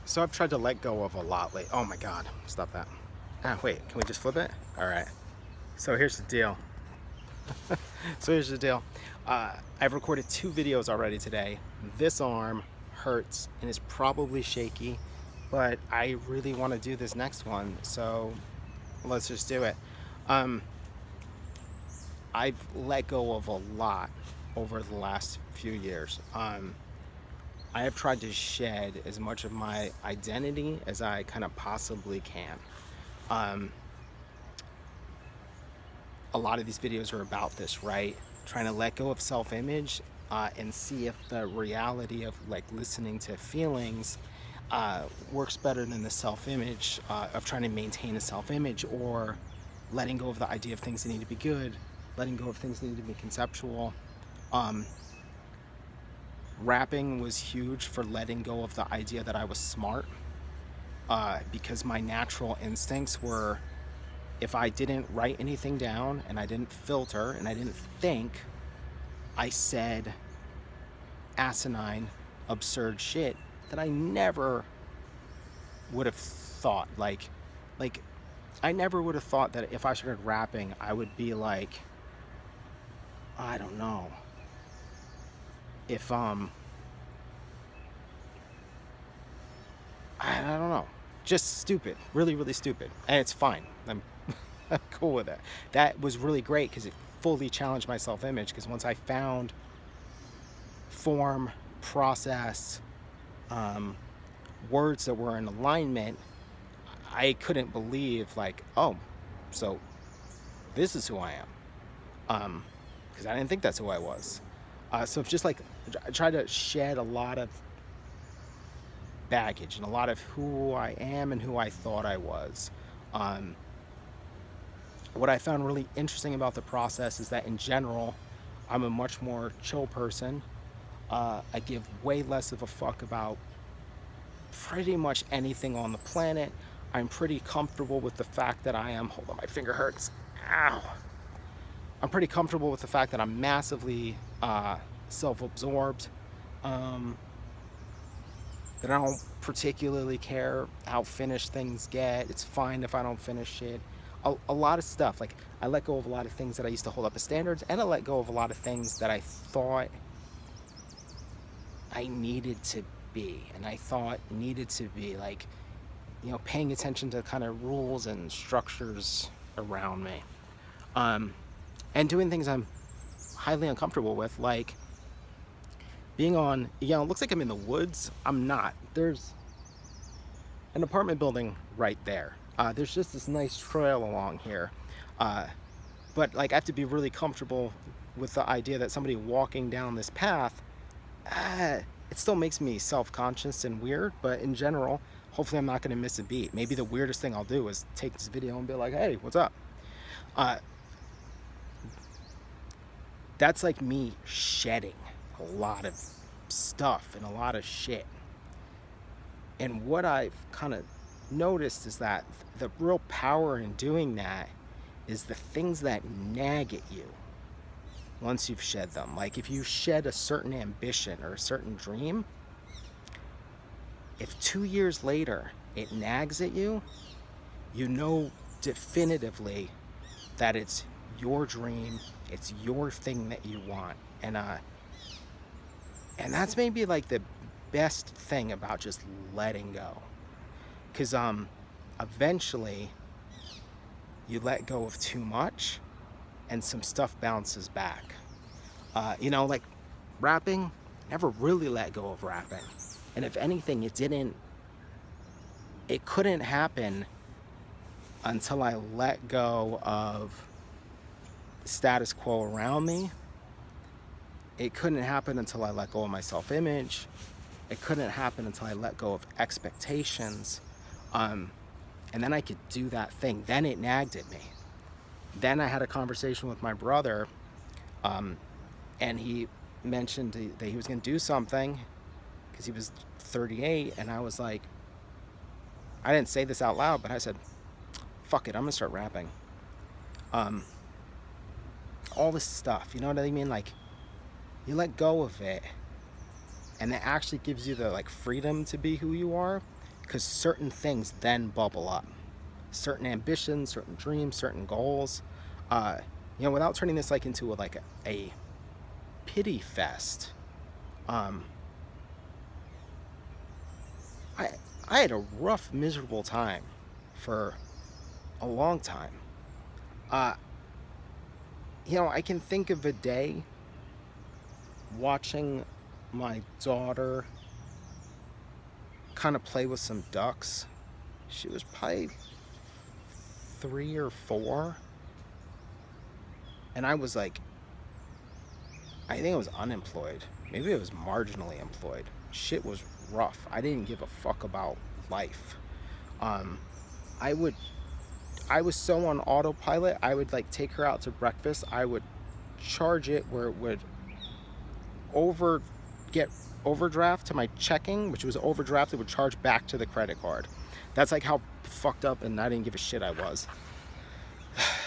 So I've tried to let go of a lot lately. Oh my God, stop that. Ah, wait, can we just flip it? All right. So here's the deal. I've recorded 2 videos already today. This arm hurts and is probably shaky, but I really want to do this next one. So let's just do it. I've let go of a lot over the last few years. I have tried to shed as much of my identity as I kind of possibly can. A lot of these videos are about this, right? Trying to let go of self-image and see if the reality of like listening to feelings works better than the self-image of trying to maintain a self-image, or letting go of the idea of things that need to be good, letting go of things that need to be conceptual. Rapping was huge for letting go of the idea that I was smart, because my natural instincts were, if I didn't write anything down and I didn't filter and I didn't think, I said asinine, absurd shit that I never would have thought. Like I never would have thought that if I started rapping, I would be like, I don't know, if I don't know, just stupid, really stupid, and it's fine. I'm cool with it. That was really great because it fully challenged my self-image, because once I found form, process, words that were in alignment, I couldn't believe, like, oh, so this is who I am, because I didn't think that's who I was. So it's just like I try to shed a lot of baggage and a lot of who I am and who I thought I was. What I found really interesting about the process is that in general, I'm a much more chill person. I give way less of a fuck about pretty much anything on the planet. I'm pretty comfortable with the fact that I am, hold on, my finger hurts. Ow. I'm pretty comfortable with the fact that I'm massively self-absorbed. That I don't particularly care how finished things get. It's fine if I don't finish it. A lot of stuff, like I let go of a lot of things that I used to hold up as standards, and I let go of a lot of things that I thought I needed to be, and I thought needed to be, like, you know, paying attention to kind of rules and structures around me, and doing things I'm highly uncomfortable with, like being on, you know, it looks like I'm in the woods. I'm not. There's an apartment building right there. There's just this nice trail along here. But like I have to be really comfortable with the idea that somebody walking down this path, it still makes me self-conscious and weird, but in general, hopefully I'm not gonna miss a beat. Maybe the weirdest thing I'll do is take this video and be like, hey, what's up? That's like me shedding a lot of stuff and a lot of shit. And what I've kind of noticed is that the real power in doing that is the things that nag at you once you've shed them. Like if you shed a certain ambition or a certain dream, if 2 years later it nags at you, you know definitively that it's your dream, it's your thing that you want. And that's maybe like the best thing about just letting go. Because eventually you let go of too much and some stuff bounces back. You know, like rapping, never really let go of rapping. And if anything, it couldn't happen until I let go of the status quo around me. It couldn't happen until I let go of my self-image. It couldn't happen until I let go of expectations. And then I could do that thing. Then it nagged at me. Then I had a conversation with my brother, and he mentioned that he was going to do something because he was 38. And I was like, I didn't say this out loud, but I said, fuck it, I'm going to start rapping. All this stuff, you know what I mean? Like, you let go of it, and it actually gives you the like freedom to be who you are. because certain things then bubble up, certain ambitions, certain dreams, certain goals. Without turning this like into a pity fest. I had a rough, miserable time for a long time. I can think of a day watching my daughter kind of play with some ducks. She was probably 3 or 4. And I was like, I think I was unemployed. Maybe I was marginally employed. Shit was rough. I didn't give a fuck about life. I was so on autopilot. I would like take her out to breakfast. I would charge it where it would get overdraft to my checking, which was overdraft. It would charge back to the credit card. That's like how fucked up and I didn't give a shit I was.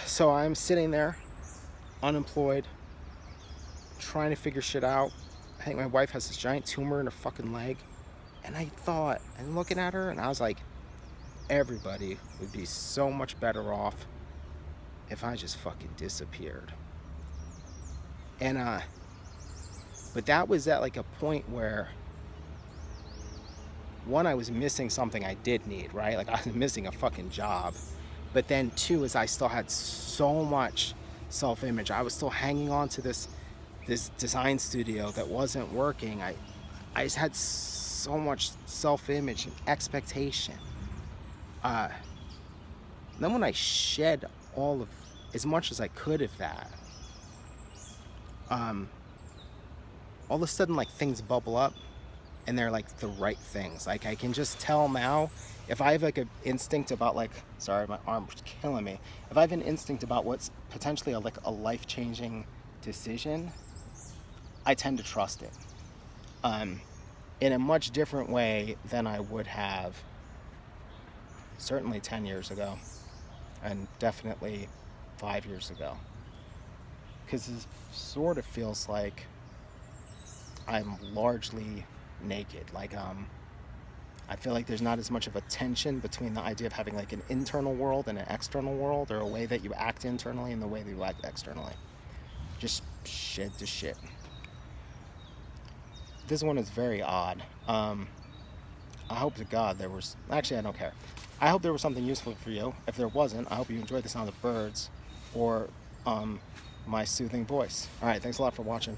So I'm sitting there, unemployed, trying to figure shit out. I think my wife has this giant tumor in her fucking leg. And I thought, and looking at her, and I was like, everybody would be so much better off if I just fucking disappeared. And, but that was at like a point where, one, I was missing something I did need, right? Like I was missing a fucking job. But then two, is I still had so much self-image. I was still hanging on to this design studio that wasn't working. I just had so much self-image and expectation. Then when I shed all of, as much as I could of that, all of a sudden like things bubble up and they're like the right things. Like I can just tell now, if I have like an instinct about like, sorry, my arm's killing me. If I have an instinct about what's potentially a life-changing decision, I tend to trust it. In a much different way than I would have certainly 10 years ago and definitely 5 years ago. Because it sort of feels like I'm largely naked. Like, I feel like there's not as much of a tension between the idea of having like an internal world and an external world, or a way that you act internally and the way that you act externally. Just shed to shit. This one is very odd. I hope to God there was... Actually, I don't care. I hope there was something useful for you. If there wasn't, I hope you enjoyed the sound of birds or my soothing voice. All right, thanks a lot for watching.